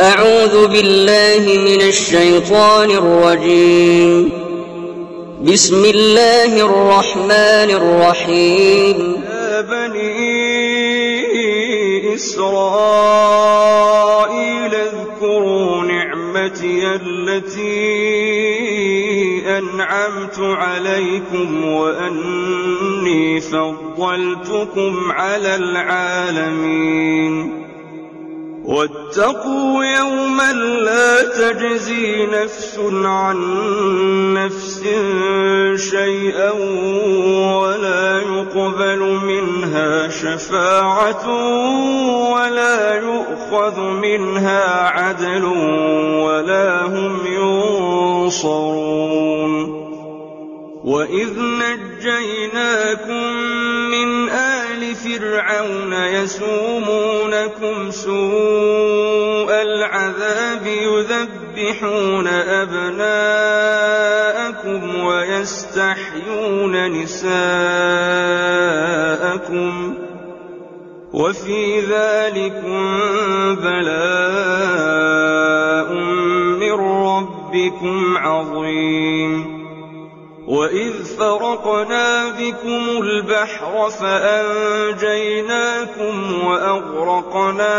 أعوذ بالله من الشيطان الرجيم. بسم الله الرحمن الرحيم. يا بني إسرائيل اذكروا نعمتي التي أنعمت عليكم وأني فضلتكم على العالمين. واتقوا يوما لا تجزي نفس عن نفس شيئا ولا يقبل منها شفاعة ولا يؤخذ منها عدل ولا هم ينصرون. وإذ نجيناكم من آل فرعون يسومونكم سوء العذاب يذبحون أبناءكم ويستحيون نساءكم وفي ذلكم بلاء من ربكم عظيم. وإذ فرقنا بكم البحر فأنجيناكم وأغرقنا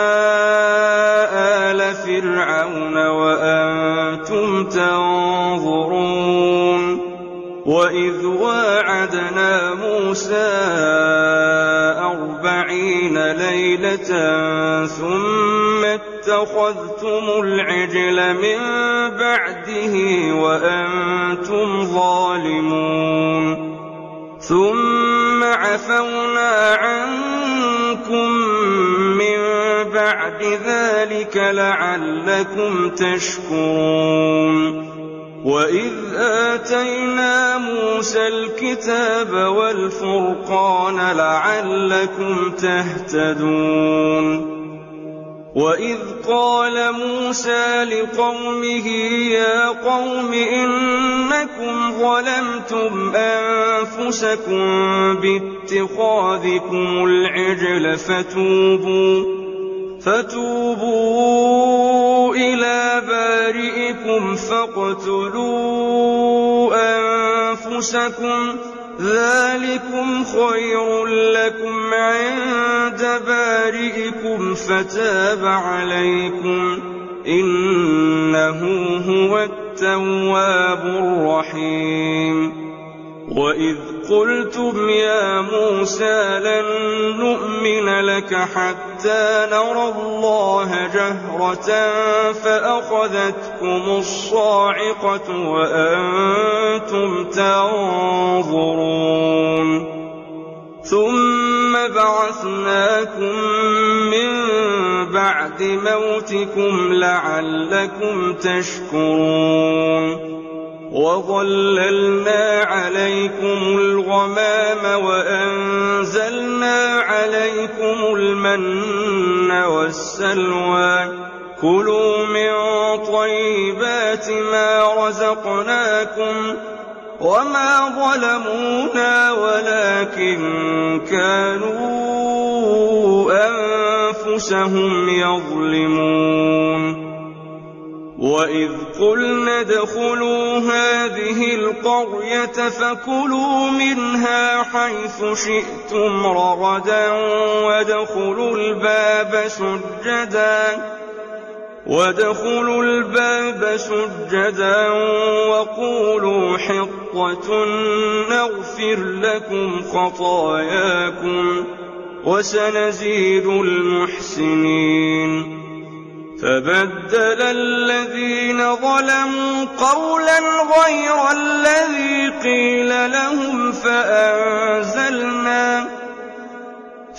آل فرعون وأنتم تنظرون. وإذ واعدنا موسى 40 ليلة ثم اتخذتم العجل من بعده وأنتم ظالمون. ثم عفونا عنكم من بعد ذلك لعلكم تشكرون. وإذ آتينا موسى الكتاب والفرقان لعلكم تهتدون. وإذ قال موسى لقومه يا قوم إنكم ظلمتم أنفسكم باتخاذكم العجل فتوبوا إلى بارئكم فاقتلوا أنفسكم ذلكم خير لكم عند بارئكم فتاب عليكم إنه هو التواب الرحيم. وإذ قلتم يا موسى لن نؤمن لك حتى نرى الله جهرة فأخذتكم الصاعقة وأنتم تنظرون. ثم بعثناكم من بعد موتكم لعلكم تشكرون. وظللنا عليكم الغمام وأنزلنا عليكم المن والسلوى كلوا من طيبات ما رزقناكم وما ظلمونا ولكن كانوا أنفسهم يظلمون. وإذ قلنا ادخلوا هذه القرية فكلوا منها حيث شئتم رغدا وادخلوا الباب سجدا وقولوا حطة نغفر لكم خطاياكم وسنزيد المحسنين. فبدل الذين ظلموا قولا غير الذي قيل لهم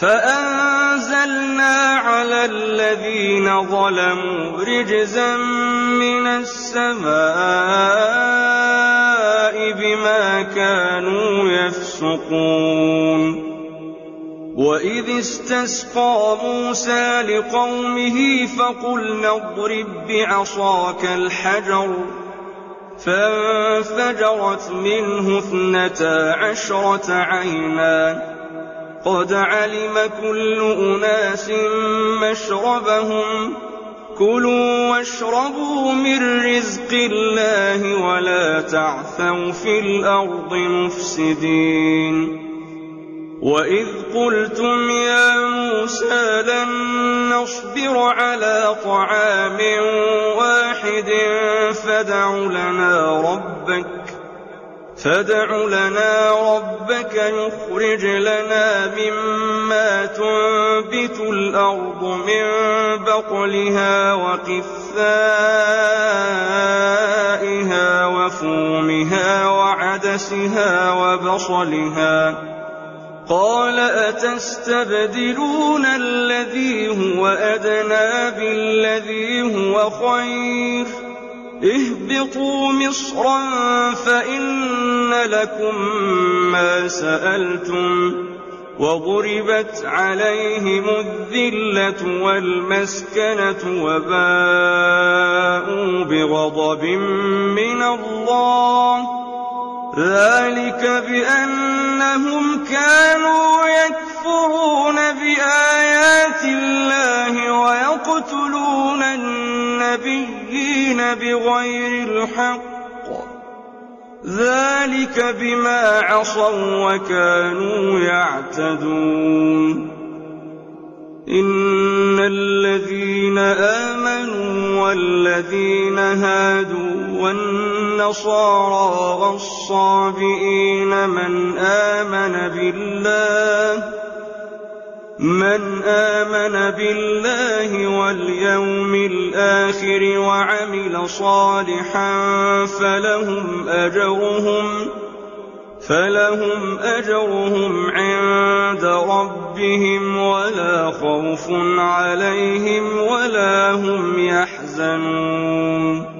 فأنزلنا على الذين ظلموا رجزا من السماء بما كانوا يفسقون. وإذ استسقى موسى لقومه فقلنا اضرب بعصاك الحجر فانفجرت منه 12 عينا قد علم كل أناس مشربهم كلوا واشربوا من رزق الله ولا تعثوا في الأرض مفسدين وإذ قلتم يا موسى لن نصبر على طعام واحد فادع لنا ربك يخرج لنا مما تنبت الأرض من بقلها وقثائها وفومها وعدسها وبصلها قال أتستبدلون الذي هو أدنى بالذي هو خير اهبطوا مصرا فإن لكم ما سألتم وضربت عليهم الذلة والمسكنة وباءوا بغضب من الله ذلك بأنهم كانوا يكفرون بآيات الله ويقتلون النبيين بغير الحق ذلك بما عصوا وكانوا يعتدون إن الذين آمنوا والذين هادوا والنصارى والصابئين من آمن بالله واليوم الآخر وعمل صالحا فلهم أجرهم عند ربهم ولا خوف عليهم ولا هم يحزنون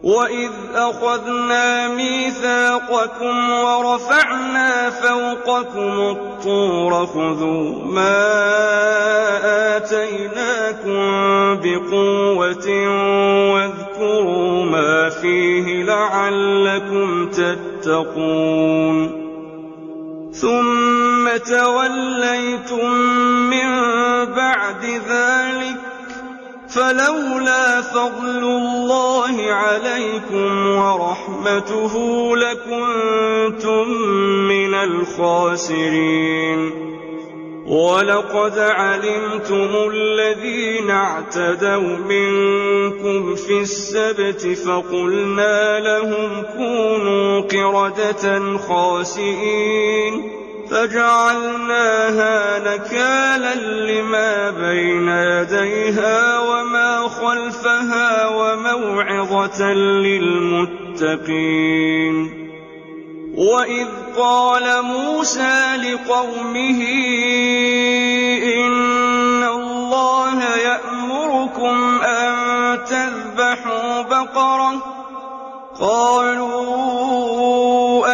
وإذ أخذنا ميثاقكم ورفعنا فوقكم الطور خذوا ما آتيناكم بقوة واذكروا ما فيه لعلكم تتقون ثم توليتم من بعد ذلك فلولا فضل الله عليكم ورحمته لكنتم من الخاسرين ولقد علمتم الذين اعتدوا منكم في السبت فقلنا لهم كونوا قردة خاسئين فجعلناها نكالا لما بين يديها وما خلفها وموعظة للمتقين وإذ قال موسى لقومه إن الله يأمركم أن تذبحوا بقرة قالوا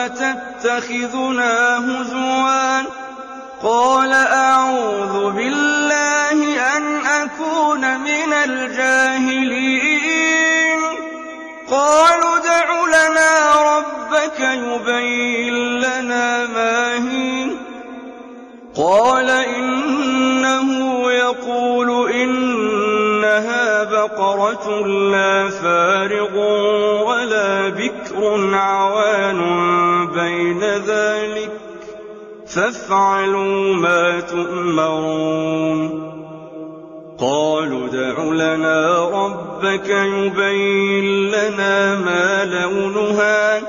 أتتخذنا هزوا قال أعوذ بالله أن أكون من الجاهلين قالوا ادع لنا ربك يبين لنا ما هي قال إنه يقول إنها بقرة لا فارغ ولا بكر عوان بين ذلك فافعلوا ما تؤمرون قالوا ادع لنا ربك يبين لنا ما لونها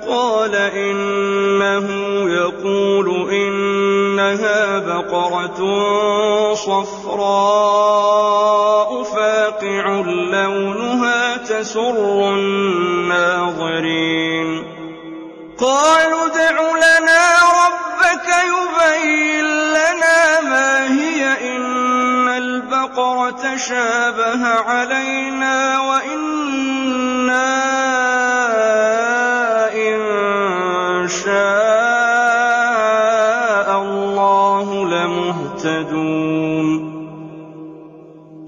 قال إنه يقول إنها بقرة صفراء فاقع لونها تسر الناظرين قالوا ادع لنا ربك يبين لنا ما هي إن البقرة شابه علينا وإنا إن شاء الله لمهتدون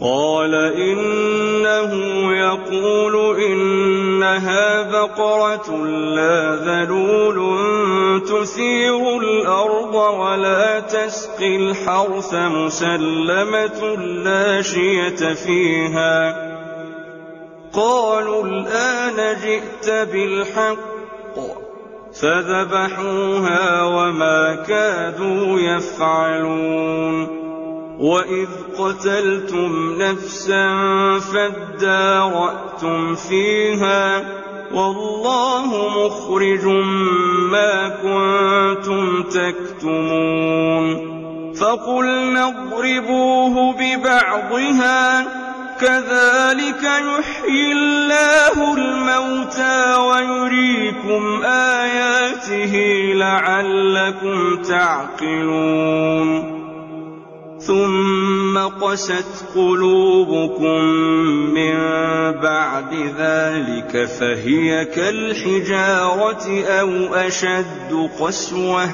قال إنه يقول إنها بقرة لا ذلول تثير الأرض ولا تسقي الحرث مسلمة لا شية فيها. قالوا الآن جئت بالحق فذبحوها وما كادوا يفعلون. وإذ قتلتم نفسا فادارأتم فيها والله مخرج ما كنتم تكتمون. فقلنا اضربوه ببعضها كذلك يحيي الله الموتى ويريكم آياته لعلكم تعقلون. ثم قست قلوبكم من بعد ذلك فهي كالحجارة أو أشد قسوة.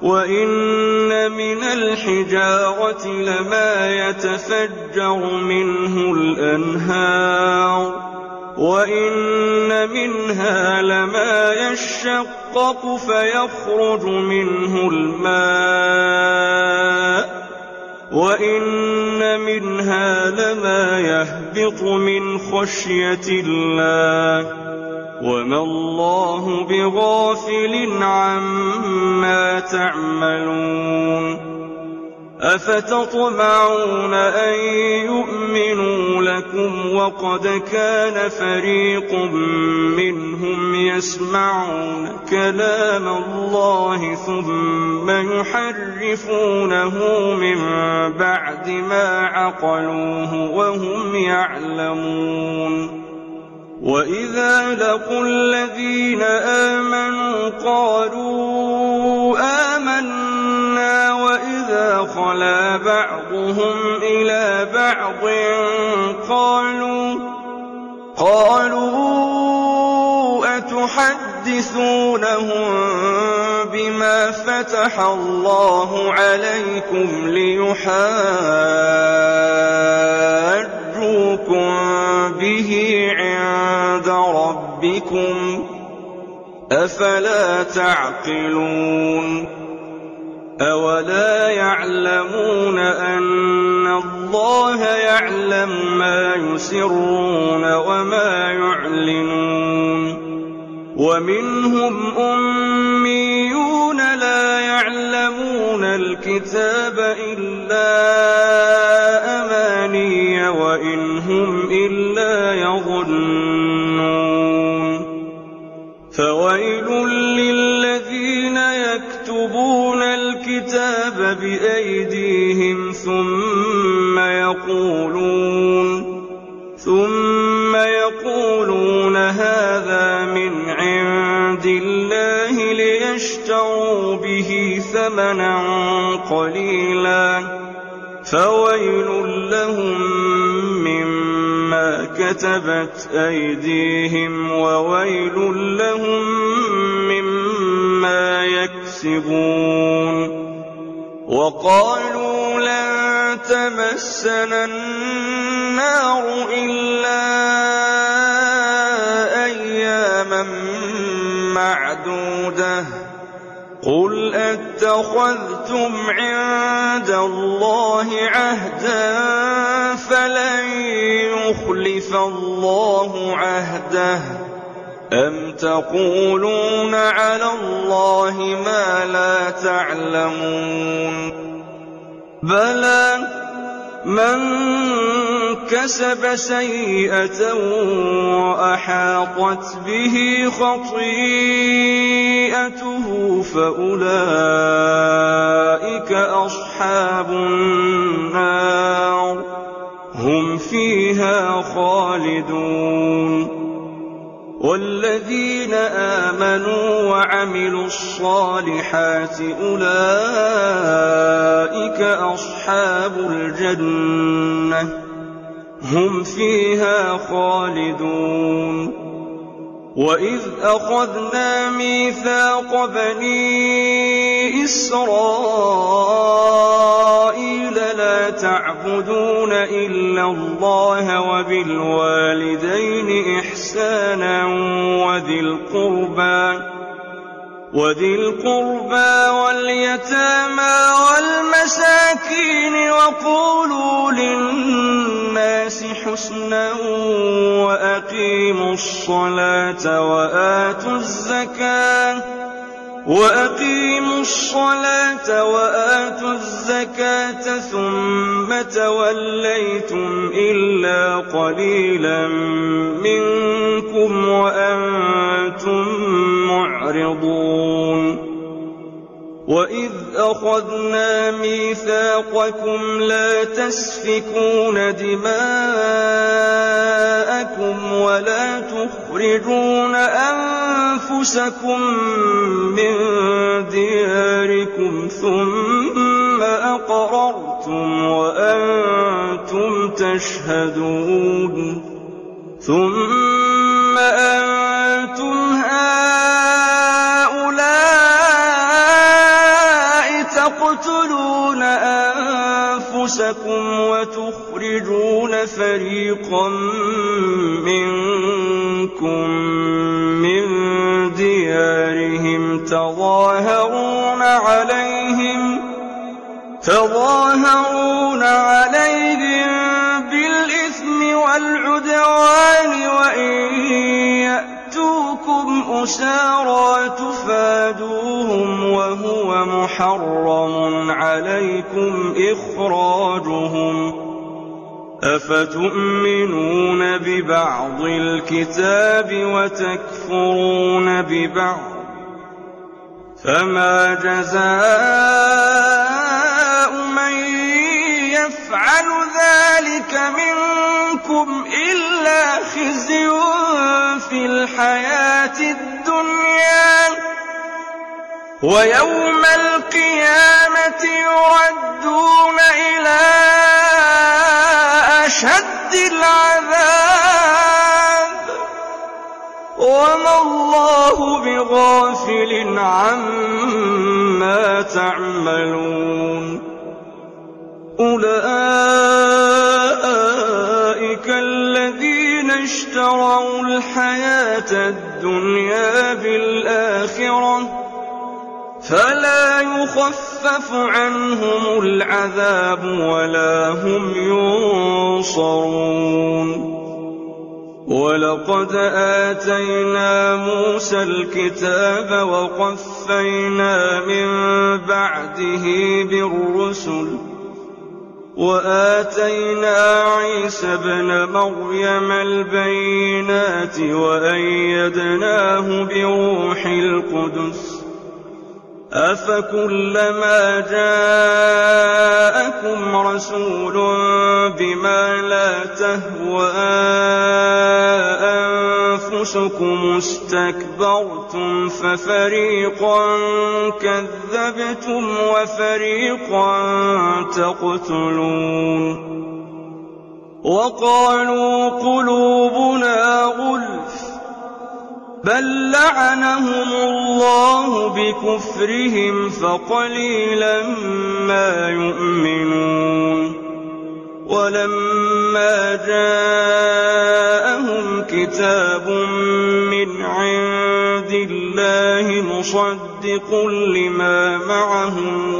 وإن من الحجارة لما يتفجر منه الأنهار وإن منها لما يشقق فيخرج منه الماء وإن منها لما يهبط من خشية الله وما الله بغافل عما تعملون. أفتطمعون أن يؤمنوا لكم وقد كان فريق منهم يسمعون كلام الله ثم يحرفونه من بعد ما عقلوه وهم يعلمون. وإذا لقوا الذين آمنوا قالوا آمنا وإذا خلا بعضهم إلى بعض قالوا أتحدثونهم بما فتح الله عليكم ليحاجوكم به عند ربكم أفلا تعقلون. أولا يعلمون أن الله يعلم ما يسرون وما يعلنون. ومنهم أميون لا يعلمون الكتاب إلا أماني وإن هم إلا يظنون. فويل للذين يكتبون الكتاب بأيديهم ثم يقولون هذا من عند الله ليشتروا به ثمنا قليلا فويل لهم مما كتبت أيديهم وويل لهم مما يكسبون. وقالوا لن تمسنا النار إلا أياما معدودة قل أتخذتم عند الله عهدا فلن يخلف الله عهده أم تقولون على الله ما لا تعلمون. بلى من كسب سيئة وأحاطت به خطيئته فأولئك أصحاب النار هم فيها خالدون. والذين آمنوا وعملوا الصالحات أولئك أصحاب الجنة هم فيها خالدون. وإذ أخذنا ميثاق بني إسرائيل لا تعبدون إلا الله وبالوالدين إحسانا وذي القربى واليتامى والمساكين وقولوا للناس حسنا وأقيموا الصلاة وآتوا الزكاة ثم توليتم إلا قليلا منكم وأنتم معرضون وإذ أخذنا ميثاقكم لا تسفكون دماءكم ولا تخرجون أنفسكم من دياركم ثم أقررتم وأنتم تشهدون ثم أنتم هؤلاء تقتلون أنفسكم وتخرجون فريقا منكم من ديارهم تظاهرون عليهم بالإثم والعدوان وإن يأتوكم أسارى تفادوهم وهو محرم عليكم إخراجهم أفتؤمنون ببعض الكتاب وتكفرون ببعض فما جزاء من يفعل ذلك منكم إلا خزي في الحياة الدنيا ويوم القيامة يردون إلى أشد العذاب وما الله بغافل عما تعملون أولئك الذين اشتروا الحياة الدنيا بالآخرة فلا يخفف عنهم العذاب ولا هم ينصرون ولقد آتينا موسى الكتاب وقفينا من بعده بالرسل وآتينا عيسى ابن مريم البينات وأيدناه بروح القدس أفكلما جاءكم رسول بما لا تهوى أنفسكم استكبرتم ففريقا كذبتم وفريقا تقتلون وقالوا قلوبنا غلف بل لعنهم الله بكفرهم فقليلا ما يؤمنون ولما جاءهم كتاب من عند الله مصدق لما معهم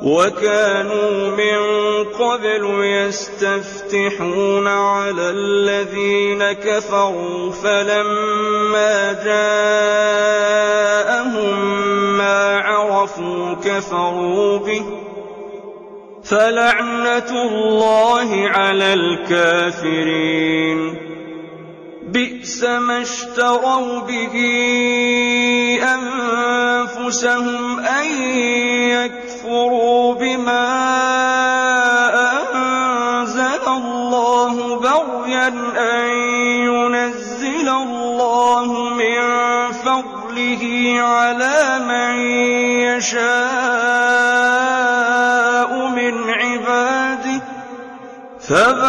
وكانوا من قبل يستفتحون على الذين كفروا فلما جاءهم ما عرفوا كفروا به فلعنة الله على الكافرين بئس ما اشتروا به أنفسهم أن يكفروا بما أنزل الله بغيا أن ينزل الله من فضله على من يشاء من عباده فباءوا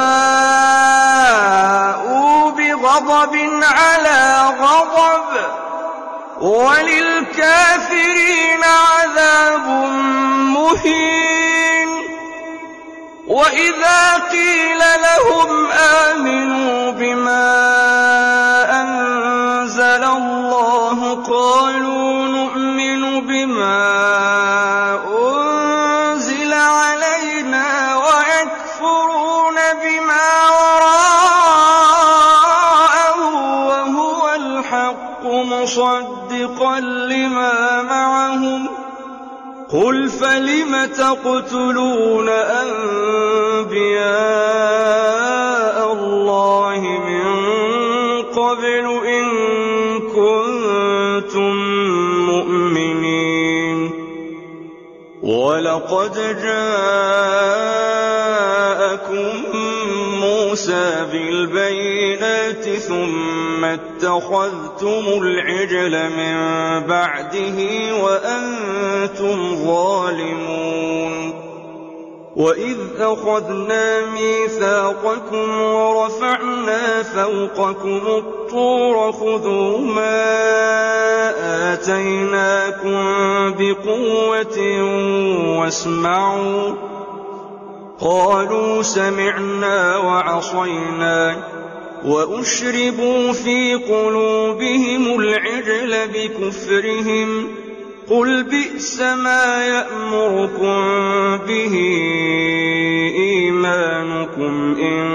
بغضب غضب على غضب، وللكافرين عذاب مهين. وإذا قيل لهم آمنوا بما أنزل الله قالوا نؤمن بما أنزل علينا ويكفرون بما وراءه وهو الحق مصدقا لما معهم. قل فلم تقتلون أنبياء الله من قبل إن كنتم مؤمنين؟ ولقد جاءكم موسى بالبينات ثم اتخذتم العجل من بعده وأنتم ظالمون. وإذ أخذنا ميثاقكم ورفعنا فوقكم الطور خذوا ما آتيناكم بقوة واسمعوا. قالوا سمعنا وعصينا وأشربوا في قلوبهم العجل بكفرهم. قل بئس ما يأمركم به إيمانكم إن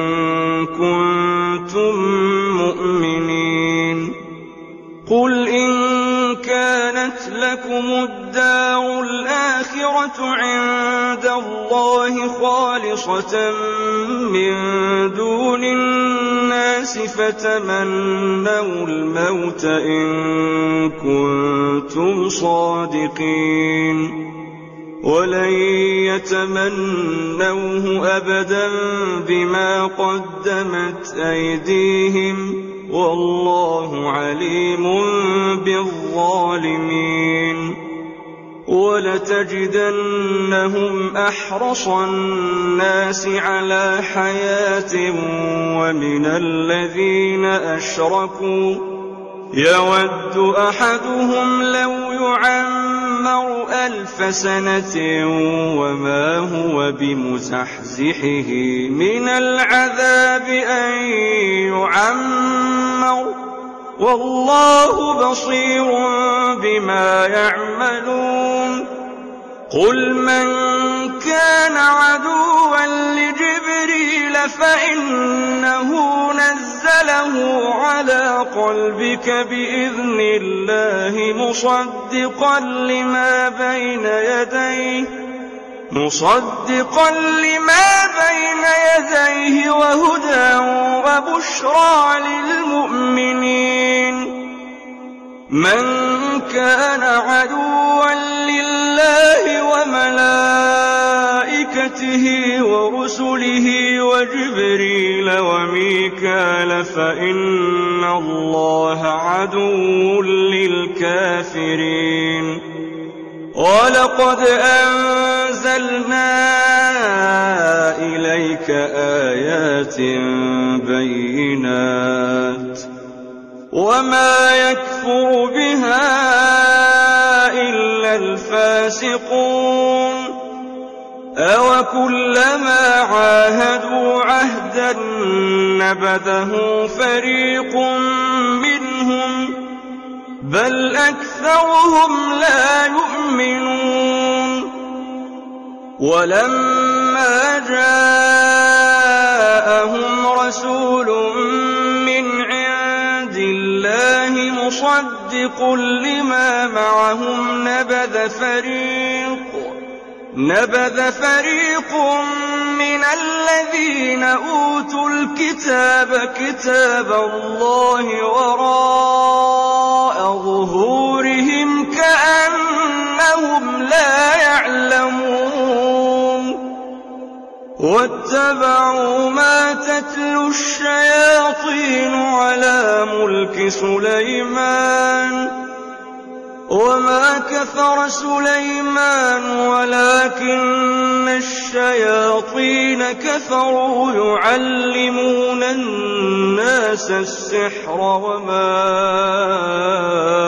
كنتم مؤمنين. قل إن كانت لكم الدار الآخرة عند الله خالصة من دون الناس فتمنوا الموت إن كنتم صادقين. ولن يتمنوه أبدا بما قدمت أيديهم والله عليم بالظالمين. ولتجدنهم أحرص الناس على حياة ومن الذين أشركوا يود أحدهم لو يعمر 1000 سنة وما هو بمزحزحه من العذاب أن يعمر والله بصير بما يعملون. قل من كان عدوا لجبريل فإنه نزله على قلبك بإذن الله مصدقا لما بين يديه وهدى وبشرى للمؤمنين. من كان عدوا لله وملائكته ورسله وجبريل وميكال فإن الله عدو للكافرين. ولقد أنزلنا إليك آيات بينات وما يكفر بها إلا الفاسقون. أوكلما عاهدوا عهدا نبذه فريق منهم بل أكثرهم لا يؤمنون. ولما جاءهم رسول من عند الله مصدق لما معهم نبذ فريق من الذين أوتوا الكتاب كتاب الله وراء ظهورهم كأنهم لا يعلمون. واتبعوا ما تتلو الشياطين على ملك سليمان وما كفر سليمان ولكن الشياطين كفروا يعلمون الناس مس السحر وما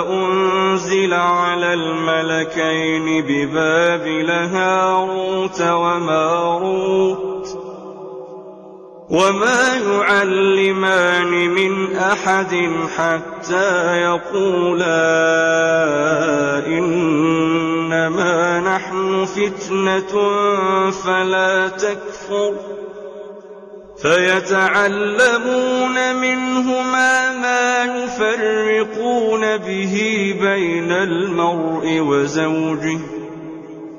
أنزل على الملكين ببابل هاروت وماروت وما يعلمان من أحد حتى يقولا إنما نحن فتنة فلا تكفر فيتعلمون منهما ما يفرقون به بين المرء وزوجه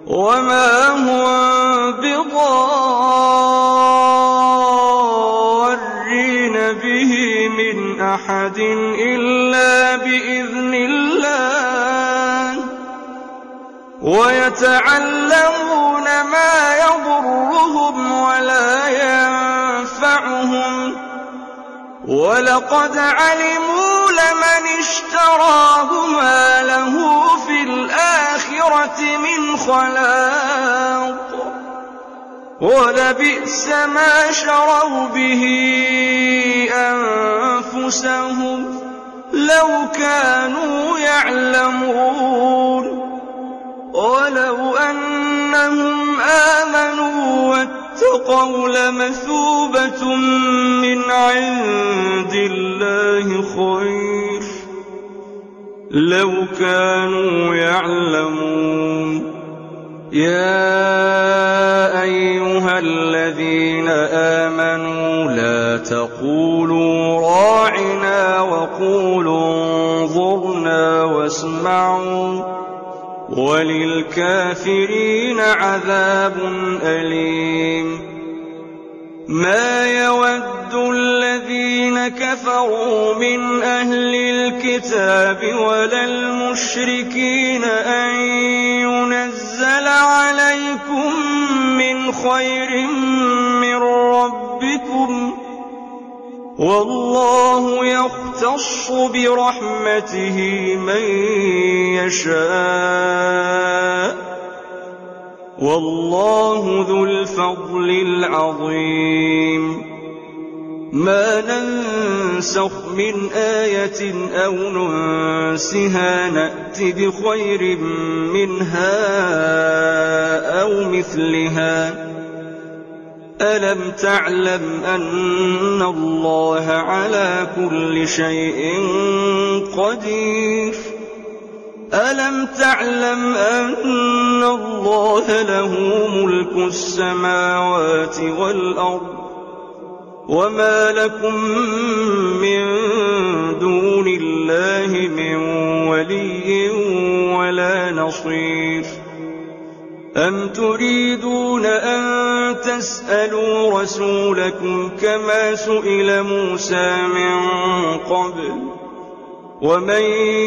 وما هو بضارين به من أحد إلا بإذن الله ويتعلمون ما يضرهم ولا ينفعهم ولقد علموا لمن اشتراه ما له في الآخرة من خلاق ولبئس ما شروا به أنفسهم لو كانوا يعلمون ولو أنهم آمنوا واتقوا لمثوبة من عند الله خير لو كانوا يعلمون يا أيها الذين آمنوا لا تقولوا راعنا وقولوا انظرنا واسمعوا وللكافرين عذاب أليم ما يود الذين كفروا من أهل الكتاب ولا المشركين أن ينزل عليكم من خير من ربكم والله يختص برحمته من يشاء والله ذو الفضل العظيم ما ننسخ من آية أو ننسها نأت بخير منها أو مثلها ألم تعلم أن الله على كل شيء قدير ألم تعلم أن الله له ملك السماوات والأرض وما لكم من دون الله من ولي ولا نصير أم تريدون أن تسألوا رسولكم كما سئل موسى من قبل ومن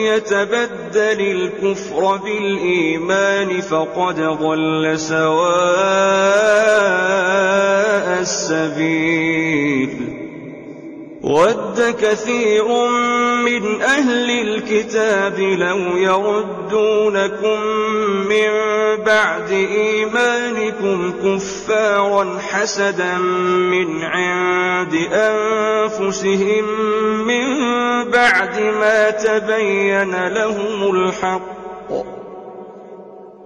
يتبدل الكفر بالإيمان فقد ضل سواء السبيل ود كثير من أهل الكتاب لو يردونكم من بعد إيمانكم كفارا حسدا من عند أنفسهم من بعد ما تبين لهم الحق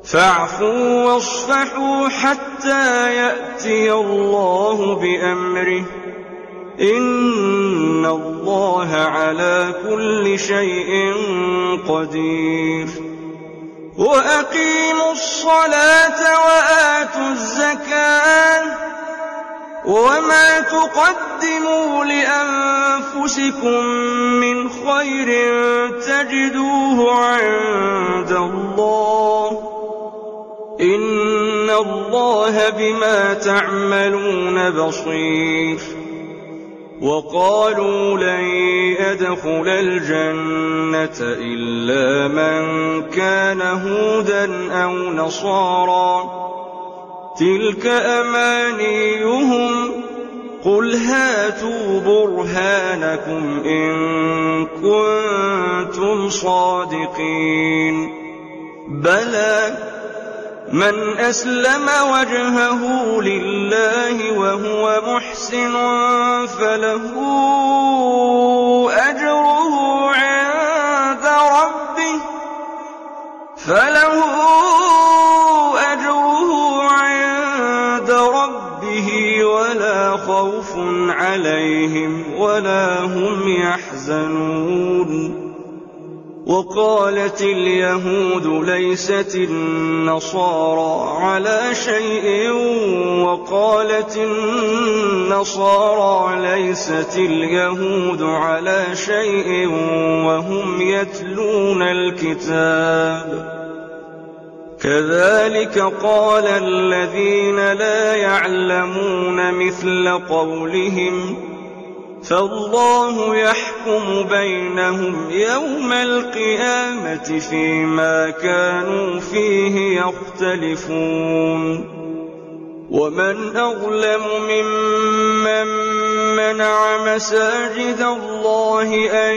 فاعفوا واصفحوا حتى يأتي الله بأمره إن الله على كل شيء قدير وأقيموا الصلاة وآتوا الزكاة وما تقدموا لأنفسكم من خير تجدوه عند الله إن الله بما تعملون بصير وقالوا لن يدخل الجنة إلا من كان هودا أو نصارى تلك أمانيهم قل هاتوا برهانكم إن كنتم صادقين بلى من أسلم وجهه لله وهو محسن فله أجره عند ربه ولا خوف عليهم ولا هم يحزنون. وقالت اليهود ليست النصارى على شيء وقالت النصارى ليست اليهود على شيء وهم يتلون الكتاب. كذلك قال الذين لا يعلمون مثل قولهم فالله يحكم بينهم يوم القيامة فيما كانوا فيه يختلفون. ومن أظلم ممن منع مساجد الله أن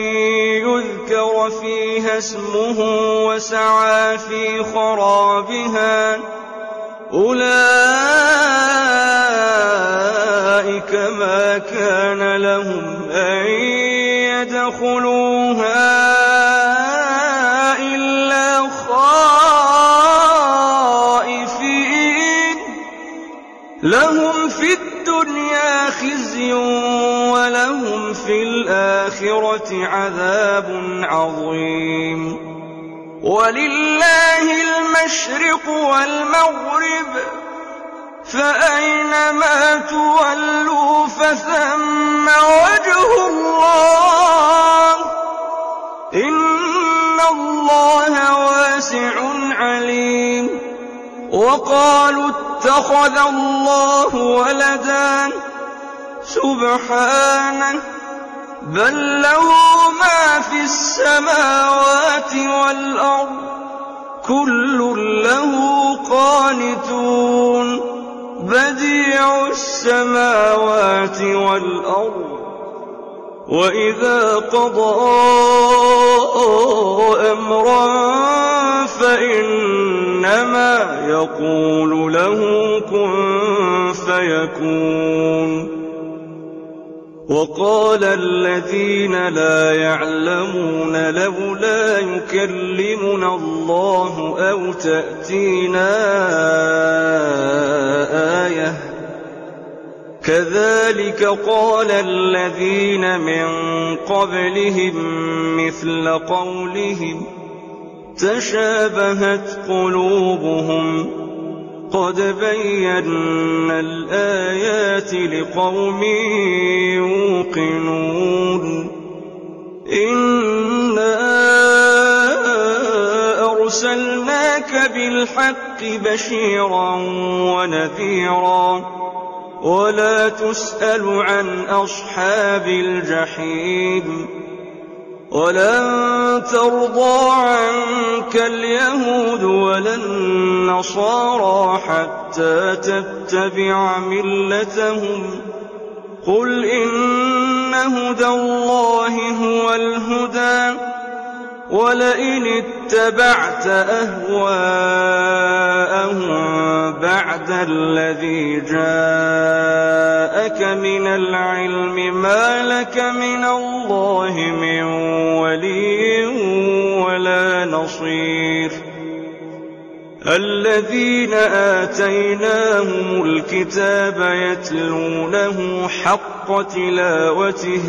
يذكر فيها اسمه وسعى في خرابها أولئك ما كان لهم أن يدخلوها إلا خائفين لهم في الدنيا خزي ولهم في الآخرة عذاب عظيم. ولله المشرق والمغرب فأينما تولوا فثم وجه الله إن الله واسع عليم. وقالوا اتخذ الله ولدا سبحانه بل له ما في السماوات والأرض كل له قانتون بديع السماوات والأرض وإذا قضى أمرا فإنما يقول له كن فيكون. وقال الذين لا يعلمون لولا يكلمنا الله أو تأتينا آية كذلك قال الذين من قبلهم مثل قولهم تشابهت قلوبهم قد بينا الآيات لقوم يوقنون. إنا أرسلناك بالحق بشيرا ونذيرا ولا تسأل عن أصحاب الجحيم. ولن ترضى عنك اليهود ولا النصارى حتى تتبع ملتهم قل إن هدى الله هو الهدى ولئن اتبعت أهواءهم بعد الذي جاءك من العلم ما لك من الله من ولي ولا نصير. الذين آتيناهم الكتاب يتلونه حق تلاوته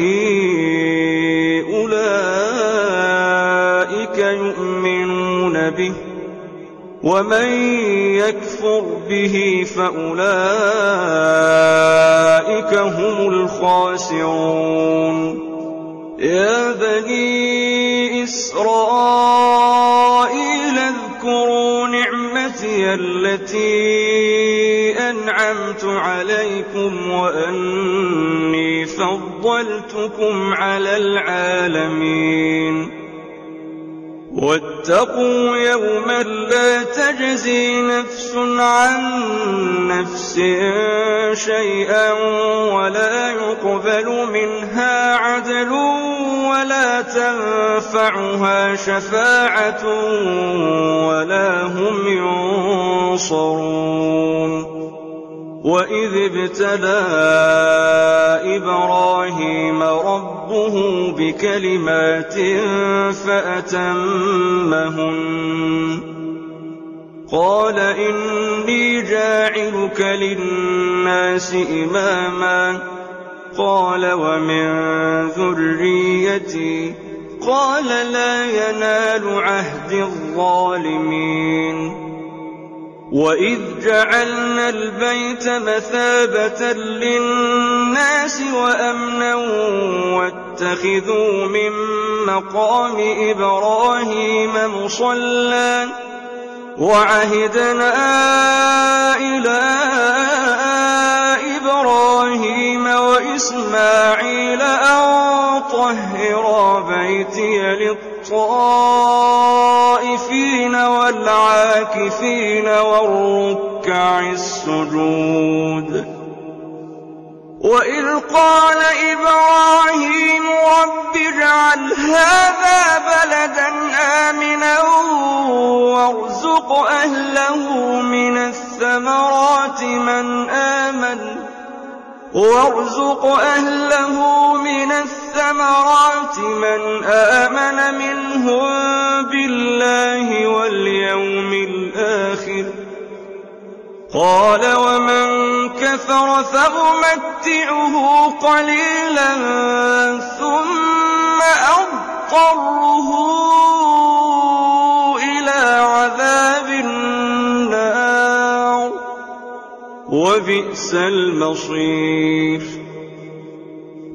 أولئك يؤمنون به ومن يكفر به فأولئك هم الخاسرون. يا بني إسرائيل اذكروا نعمتي التي أنعمت عليكم وأني فضلتكم على العالمين. واتقوا يوما لا تجزي نفس عن نفس شيئا ولا يقبل منها عدل ولا تنفعها شفاعة ولا هم ينصرون. وإذ ابتلى إبراهيم ربه بكلمات فأتمهن قال إني جاعلك للناس إماما قال ومن ذريتي قال لا ينال عهد الظالمين. وإذ جعلنا البيت مثابة للناس وأمنا واتخذوا من مقام إبراهيم مصلى وعهدنا إلى إبراهيم وإسماعيل أن طهرا بيتي للطائفين والعاكفين والركع السجود. وإذ قال إبراهيم رب اجعل هذا بلدا آمنا وارزق أهله من الثمرات من آمن منهم بالله واليوم الآخر قال ومن كفر فأمتعه قليلا ثم أضطره إلى عذاب النار وبئس المصير.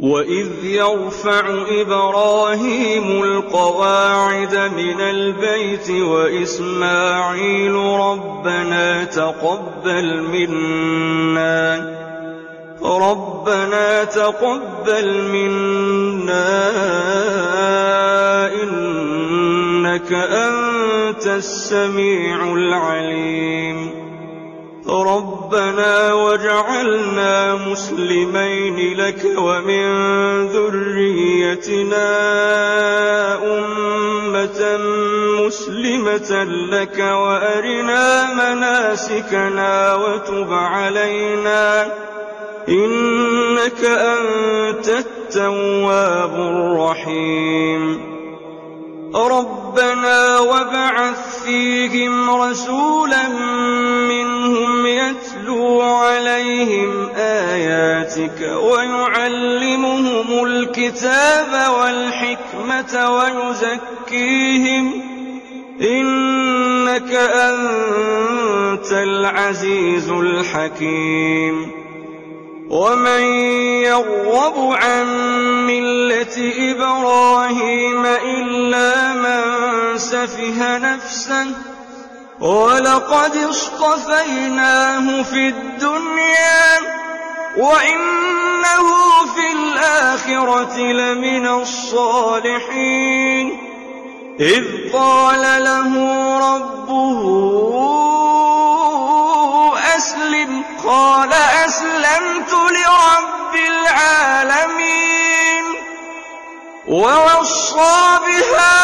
وإذ يرفع إبراهيم القواعد من البيت وإسماعيل ربنا تقبل منا إنك أنت السميع العليم. ربنا واجعلنا مسلمين لك ومن ذريتنا أمة مسلمة لك وأرنا مناسكنا وتب علينا إنك أنت التواب الرحيم. ربنا وابعث فيهم رسولا منهم يتلو عليهم آياتك ويعلمهم الكتاب والحكمة ويزكيهم إنك أنت العزيز الحكيم. ومن يرغب عن ملة إبراهيم إلا من سفه نفسه ولقد اصطفيناه في الدنيا وإنه في الآخرة لمن الصالحين. إذ قال له ربه أسلم قال أسلمت لرب العالمين. ووصى بها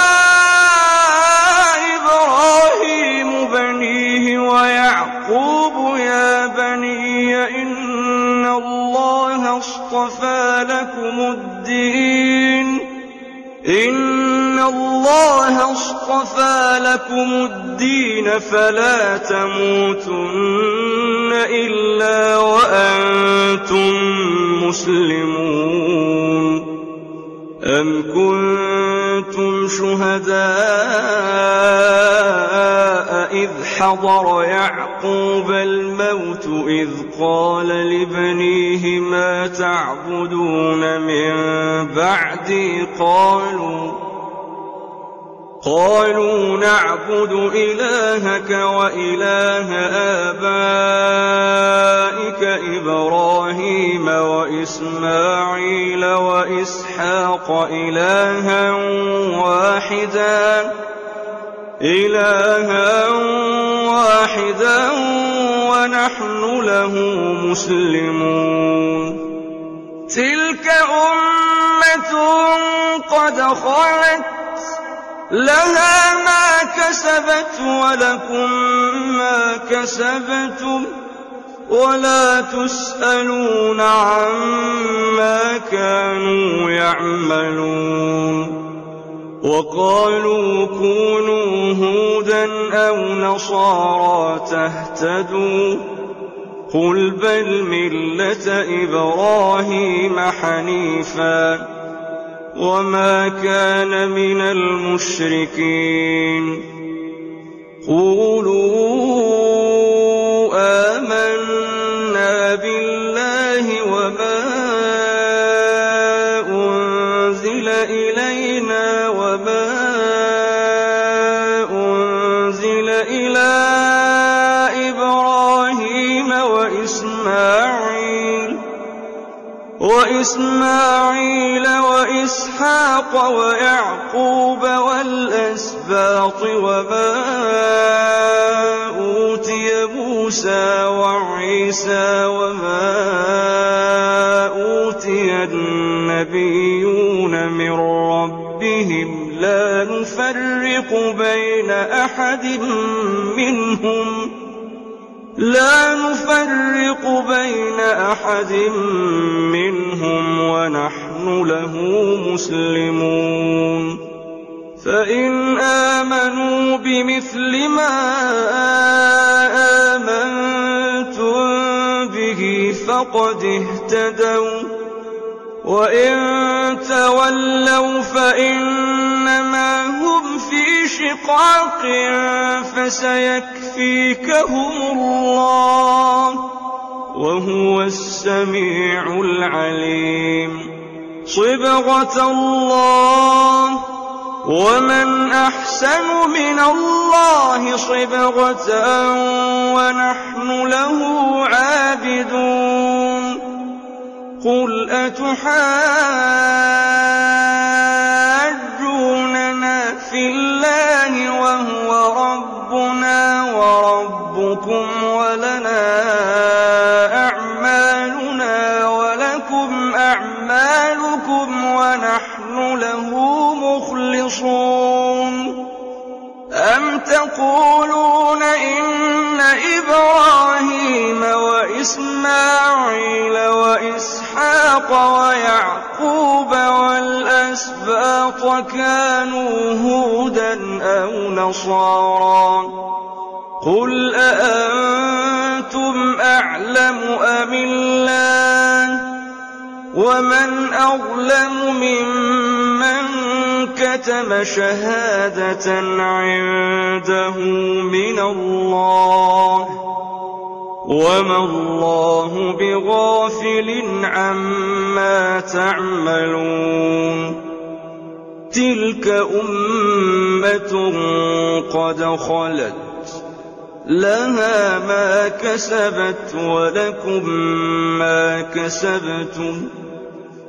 إبراهيم بنيه ويعقوب يا بني إن الله اصطفى لكم الدين فلا تموتن إلا وأنتم مسلمون. أم كنتم شهداء إذ حضر يعقوب الموت إذ قال لبنيه ما تعبدون من بعدي قالوا نعبد إلهك وإله آبائك إبراهيم وإسماعيل وإسحاق إلها واحدا إلها واحدا ونحن له مسلمون. تلك أمة قد خلت لها ما كسبت ولكم ما كسبتم ولا تسألون عما كانوا يعملون. وقالوا كونوا هودا أو نصارى تهتدوا قل بل ملة إبراهيم حنيفا وما كان من المشركين. قولوا آمنا بالله وما أنزل إلينا وما أنزل إلى إبراهيم وإسماعيل وإسحاق ويعقوب والأسباط وما أوتي موسى وعيسى وما أوتي النبيون من ربهم لا نفرق بين أحد منهم ونحن له مسلمون. فإن آمنوا بمثل ما آمنتم به فقد اهتدوا وإن تولوا فإنما هم في شقاق فسيكفيكهم الله وهو السميع العليم. صبغة الله ومن أحسن من الله صبغة ونحن له عابدون. قل أتحاجوننا في الله وهو ربنا وربكم ولنا أعمالنا ولكم أعمالكم ونحن له مخلصون. أم تقولون إن إبراهيم وإسماعيل وإسحاق ويعقوب والأسباط كانوا هودا أو نصارى قل أأنتم أعلم أم الله ومن أظلم ممن كتم شهادة عنده من الله وما الله بغافل عما تعملون. تلك أمة قد خلت لها ما كسبت ولكم ما كسبتم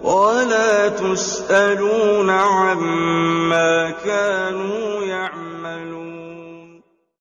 ولا تسألون عما كانوا يعملون.